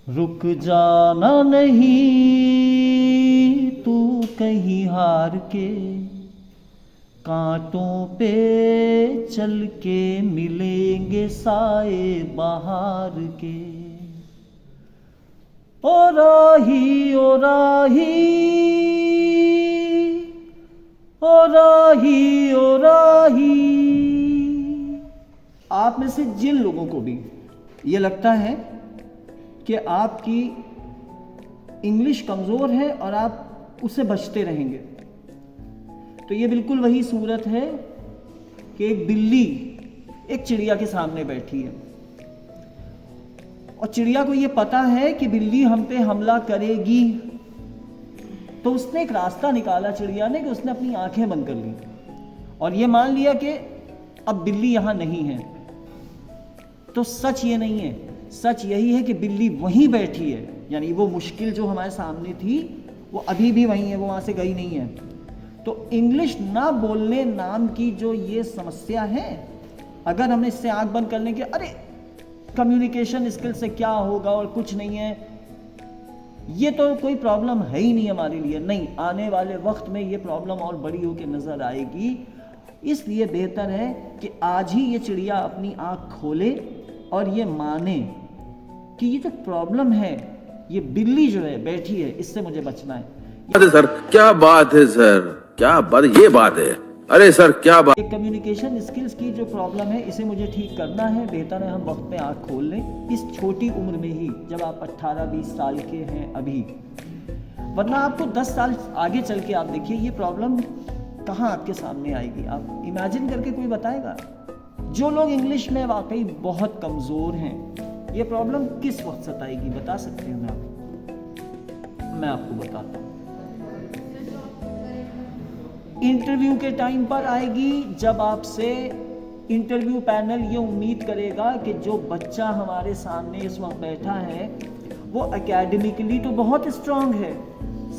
रुक जाना नहीं तू कहीं हार के, कांटों पे चल के मिलेंगे साए बहार के। ओ राही ओ राही ओ राही ओ राही। आप में से जिन लोगों को भी ये लगता है कि आपकी इंग्लिश कमज़ोर है और आप उससे बचते रहेंगे, तो ये बिल्कुल वही सूरत है कि एक बिल्ली एक चिड़िया के सामने बैठी है और चिड़िया को ये पता है कि बिल्ली हम पे हमला करेगी, तो उसने एक रास्ता निकाला चिड़िया ने कि उसने अपनी आंखें बंद कर ली और ये मान लिया कि अब बिल्ली यहां नहीं है। तो सच ये नहीं है, सच यही है कि बिल्ली वहीं बैठी है, यानी वो मुश्किल जो हमारे सामने थी वो अभी भी वहीं है, वो वहां से गई नहीं है। तो इंग्लिश ना बोलने नाम की जो ये समस्या है, अगर हमने इससे आंख बंद कर लें कि अरे कम्युनिकेशन स्किल से क्या होगा और कुछ नहीं है, ये तो कोई प्रॉब्लम है ही नहीं हमारे लिए, नहीं, आने वाले वक्त में ये प्रॉब्लम और बड़ी होकर नजर आएगी। इसलिए बेहतर है कि आज ही ये चिड़िया अपनी आंख खोले और ये माने कि ये जो प्रॉब्लम है, ये बिल्ली जो है बैठी है, इससे मुझे बचना है। सर क्या बात है सर, क्या बात, ये बात है, अरे सर क्या बात। कम्युनिकेशन स्किल्स की जो प्रॉब्लम है इसे मुझे ठीक करना है, बेहतर है हम वक्त पे आंख खोल लें इस छोटी उम्र में ही, जब आप 18-20 साल के हैं अभी। वरना आपको 10 साल आगे चल के आप देखिए ये प्रॉब्लम कहाँ आपके सामने आएगी, आप इमेजिन करके कोई बताएगा? जो लोग इंग्लिश में वाकई बहुत कमज़ोर हैं, ये प्रॉब्लम किस वक्त सताएगी बता सकते हैं? मैं आपको बताता हूँ। इंटरव्यू के टाइम पर आएगी, जब आपसे इंटरव्यू पैनल ये उम्मीद करेगा कि जो बच्चा हमारे सामने इस वक्त बैठा है वो एकेडमिकली तो बहुत स्ट्रांग है,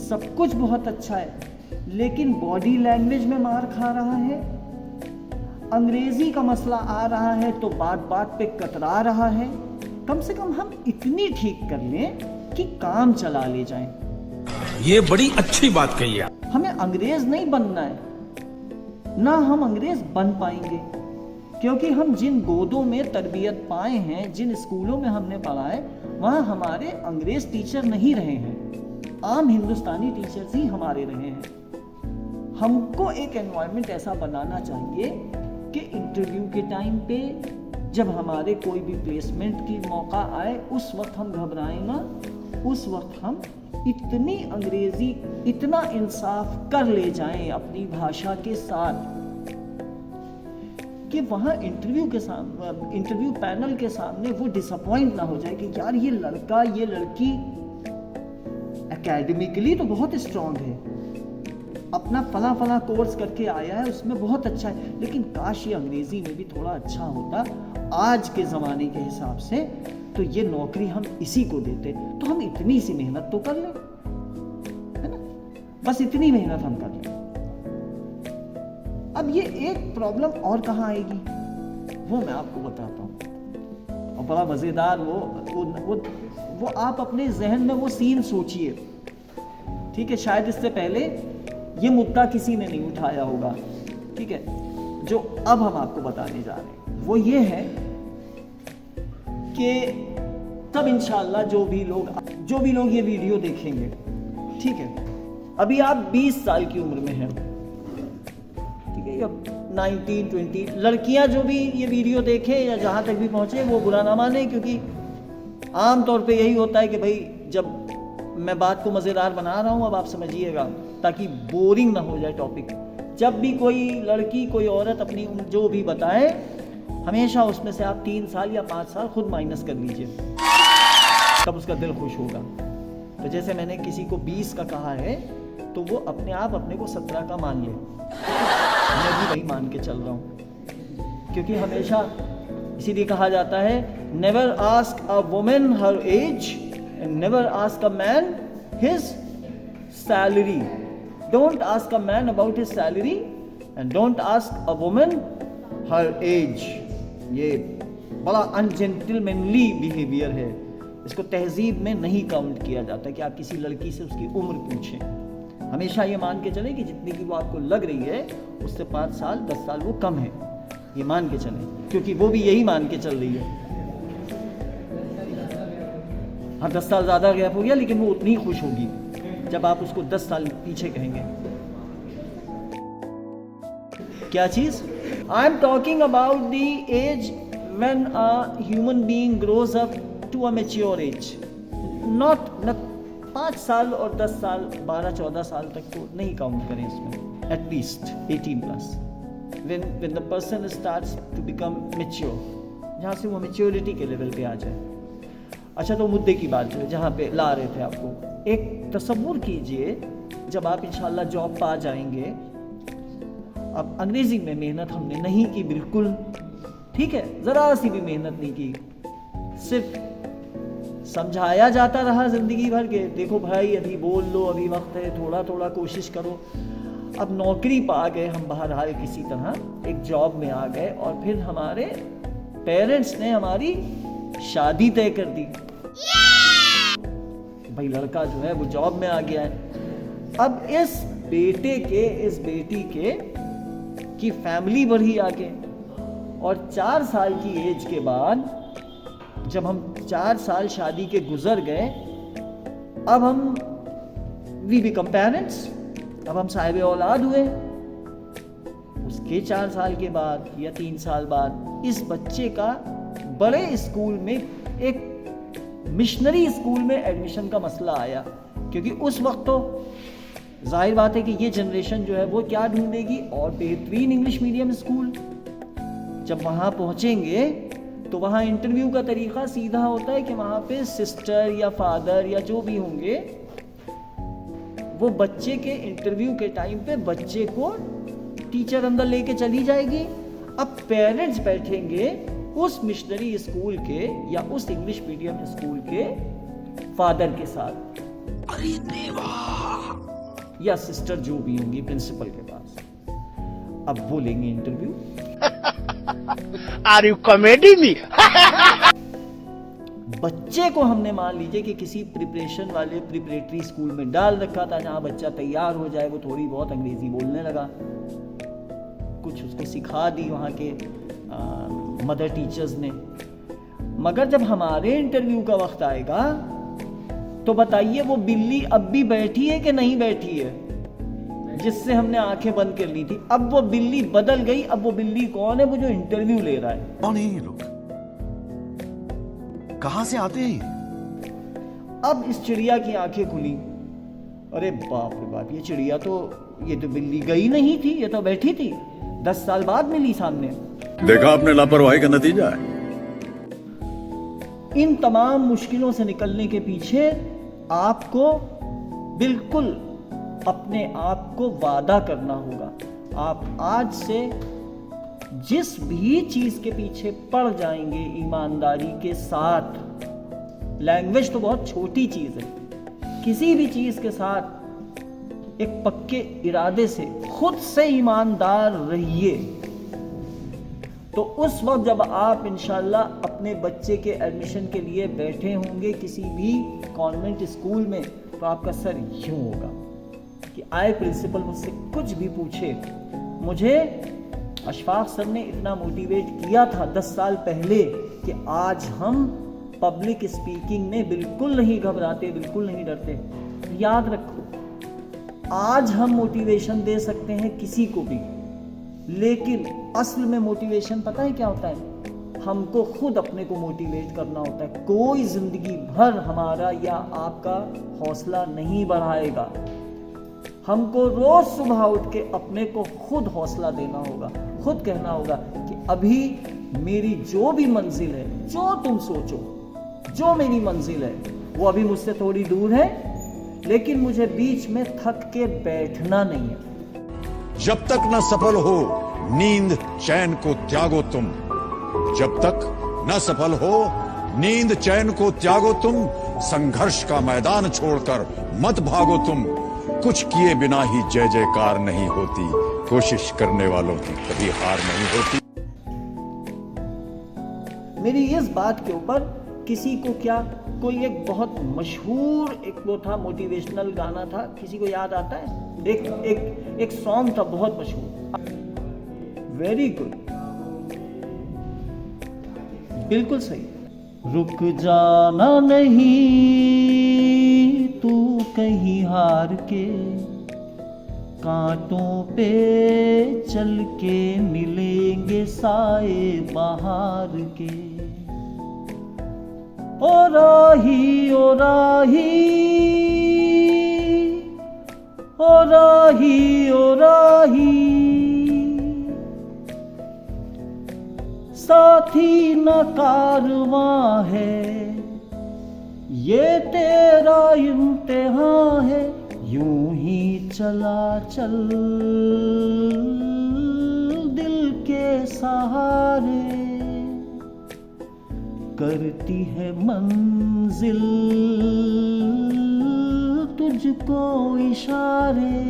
सब कुछ बहुत अच्छा है, लेकिन बॉडी लैंग्वेज में मार खा रहा है, अंग्रेजी का मसला आ रहा है तो बात बात पे कतरा रहा है। कम से कम हम इतनी ठीक कर लें कि काम चला ले जाएं। ये बड़ी अच्छी बात कही है। हमें अंग्रेज नहीं बनना है, ना हम अंग्रेज बन पाएंगे, क्योंकि हम जिन गोदों में तरबियत पाए हैं, जिन स्कूलों में हमने पढ़ा है, वहाँ हमारे अंग्रेज टीचर नहीं रहे हैं, आम हिंदुस्तानी टीचर्स ही हमारे रहे हैं। हमको एक एनवायरनमेंट ऐसा बनाना चाहिए कि इंटरव्यू के टाइम पे जब हमारे कोई भी प्लेसमेंट की मौका आए, उस वक्त हम घबराएं ना, उस वक्त हम इतनी अंग्रेजी, इतना इंसाफ कर ले जाएं अपनी भाषा के साथ कि वहां इंटरव्यू के सामने, इंटरव्यू पैनल के सामने वो डिसअपॉइंट ना हो जाए कि यार ये लड़का, ये लड़की एकेडमिकली तो बहुत स्ट्रांग है, अपना फला फला कोर्स करके आया है, उसमें बहुत अच्छा है, लेकिन काश ये अंग्रेजी में भी थोड़ा अच्छा होता आज के ज़माने के हिसाब से, तो ये नौकरी हम इसी को देते। तो हम इतनी सी मेहनत तो कर लें, है ना, बस इतनी मेहनत हम कर लें। अब ये एक प्रॉब्लम और कहाँ आएगी वो मैं आपको बताता हूँ, और बड़ा मज़ेदार वो आप अपने जहन में वो सीन सोचिए, ठीक है? शायद इससे पहले ये मुद्दा किसी ने नहीं उठाया होगा, ठीक है? जो अब हम आपको बताने जा रहे हैं वो ये है कि तब इंशाल्लाह जो भी लोग ये वीडियो देखेंगे, ठीक है, अभी आप 20 साल की उम्र में हैं, ठीक है, या 19-20, लड़कियां जो भी ये वीडियो देखें या जहां तक भी पहुंचे वो बुरा ना माने, क्योंकि आम तौर पे यही होता है कि भाई जब मैं बात को मज़ेदार बना रहा हूं, अब आप समझिएगा ताकि बोरिंग ना हो जाए टॉपिक। जब भी कोई लड़की, कोई औरत अपनी उम्र जो भी बताए, हमेशा उसमें से आप 3 साल या 5 साल खुद माइनस कर लीजिए, तब उसका दिल खुश होगा। तो जैसे मैंने किसी को 20 का कहा है, तो वो अपने आप अपने को 17 का मान ले, मैं भी वही मान के चल रहा हूँ, क्योंकि हमेशा इसीलिए कहा जाता है never ask a woman her age and never ask a man his salary. Don't ask a man about his salary and don't ask a woman her age. ये बड़ा अनजेंटलमैनली बिहेवियर है, इसको तहजीब में नहीं काउंट किया जाता कि आप किसी लड़की से उसकी उम्र पूछें। हमेशा ये मान के चलें कि जितनी की वो आपको लग रही है उससे 5 साल 10 साल वो कम है, ये मान के चलें, क्योंकि वो भी यही मान के चल रही है। हाँ 10 साल ज़्यादा गैप हो गया, लेकिन वो उतनी ही खुश होगी जब आप उसको 10 साल पीछे कहेंगे। क्या चीज़? I am talking about the age when a human being grows up to a mature age. Not 5 साल और 10 साल 12-14 साल तक तो नहीं काउंट करें इसमें, at least 18+, when the person starts to become mature, जहाँ से वो मेच्योरिटी के लेवल पे आ जाए। अच्छा, तो मुद्दे की बात जो है जहाँ पे ला रहे थे आपको, एक तसव्वुर कीजिए जब आप इंशाल्लाह जॉब पा जाएंगे। अब अंग्रेजी में मेहनत हमने नहीं की बिल्कुल, ठीक है, ज़रा सी भी मेहनत नहीं की, सिर्फ समझाया जाता रहा ज़िंदगी भर के देखो भाई अभी बोल लो, अभी वक्त है, थोड़ा थोड़ा कोशिश करो। अब नौकरी पा गए हम, बहरहाल किसी तरह एक जॉब में आ गए, और फिर हमारे पेरेंट्स ने हमारी शादी तय कर दी। भाई लड़का जो है वो जॉब में आ गया है। अब इस बेटे के, इस बेटी के की फैमिली बढ़ी आगे, और 4 साल की एज के बाद जब हम 4 साल शादी के गुजर गए, अब हम वी बिकम पेरेंट्स, अब हम साहिब औलाद हुए। उसके 4 साल के बाद या 3 साल बाद इस बच्चे का बड़े स्कूल में, एक मिशनरी स्कूल में एडमिशन का मसला आया, क्योंकि उस वक्त तो जाहिर बात है कि ये जनरेशन जो है वो क्या ढूंढेगी, और बेहतरीन इंग्लिश मीडियम स्कूल। जब वहाँ पहुँचेंगे तो वहाँ इंटरव्यू का तरीक़ा सीधा होता है कि वहाँ पे सिस्टर या फादर या जो भी होंगे वो बच्चे के इंटरव्यू के टाइम पे बच्चे को टीचर अंदर लेके चली जाएगी। अब पेरेंट्स बैठेंगे उस मिशनरी स्कूल के या उस इंग्लिश मीडियम स्कूल के फादर के साथ, अरे देवा, या सिस्टर जो भी होंगी प्रिंसिपल के पास। अब वो लेंगे interview. Are you comedy me? बच्चे को हमने मान लीजिए कि किसी प्रिपरेशन वाले प्रिपरेटरी स्कूल में डाल रखा था, जहाँ बच्चा तैयार हो जाए, वो थोड़ी बहुत अंग्रेजी बोलने लगा, कुछ उसको सिखा दी वहाँ के मदर टीचर्स ने। मगर जब हमारे इंटरव्यू का वक्त आएगा तो बताइए वो बिल्ली अब भी बैठी है कि नहीं बैठी है, जिससे हमने आंखें बंद कर ली थी। अब वो बिल्ली बदल गई। अब वो बिल्ली कौन है? वो जो इंटरव्यू ले रहा है। कौन है ये लोग? कहां से आते हैं? अब इस चिड़िया की आंखें खुली, अरे बाप रे बाप, ये तो बिल्ली गई नहीं थी, ये तो बैठी थी, 10 साल बाद मिली सामने। देखा आपने लापरवाही का नतीजा है। इन तमाम मुश्किलों से निकलने के पीछे आपको बिल्कुल अपने आप को वादा करना होगा। आप आज से जिस भी चीज के पीछे पड़ जाएंगे ईमानदारी के साथ, लैंग्वेज तो बहुत छोटी चीज है, किसी भी चीज के साथ एक पक्के इरादे से खुद से ईमानदार रहिए, तो उस वक्त जब आप इंशाल्लाह अपने बच्चे के एडमिशन के लिए बैठे होंगे किसी भी कॉन्वेंट स्कूल में, तो आपका सर यूं होगा कि आए प्रिंसिपल मुझसे कुछ भी पूछे। मुझे अशफाक सर ने इतना मोटिवेट किया था 10 साल पहले कि आज हम पब्लिक स्पीकिंग में बिल्कुल नहीं घबराते, बिल्कुल नहीं डरते। याद रखो, आज हम मोटिवेशन दे सकते हैं किसी को भी, लेकिन असल में मोटिवेशन पता है क्या होता है? हमको खुद अपने को मोटिवेट करना होता है। कोई जिंदगी भर हमारा या आपका हौसला नहीं बढ़ाएगा। हमको रोज सुबह उठ के अपने को खुद हौसला देना होगा, खुद कहना होगा कि अभी मेरी जो भी मंजिल है, जो तुम सोचो, जो मेरी मंजिल है वो अभी मुझसे थोड़ी दूर है, लेकिन मुझे बीच में थक के बैठना नहीं है। जब तक न सफल हो नींद चैन को त्यागो तुम, जब तक न सफल हो नींद चैन को त्यागो तुम, संघर्ष का मैदान छोड़कर मत भागो तुम, कुछ किए बिना ही जय जयकार नहीं होती, कोशिश करने वालों की कभी हार नहीं होती। मेरी इस बात के ऊपर किसी को क्या, कोई एक बहुत मशहूर एक वो था, मोटिवेशनल गाना था, किसी को याद आता है? एक सॉन्ग था बहुत मशहूर। वेरी गुड, बिल्कुल सही। रुक जाना नहीं तू कहीं हार के, कांटों पे चल के मिलेंगे साए बहार के। ओ राही ओ राही ओ राही ओ राही, साथी न कारवां है, ये तेरा इम्तिहान है। यूं ही चला चल दिल के सहारे, करती है मंजिल तुझको इशारे।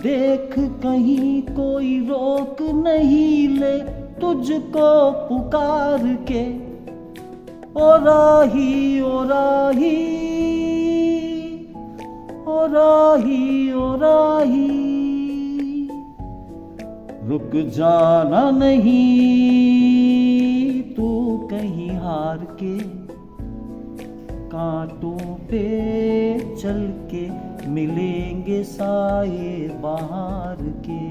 देख कहीं कोई रोक नहीं ले तुझको पुकार के। ओ राही ओ राही ओ राही ओ राही, रुक जाना नहीं तू कहीं हार के, कांटों पे चल के मिलेंगे साए बहार के।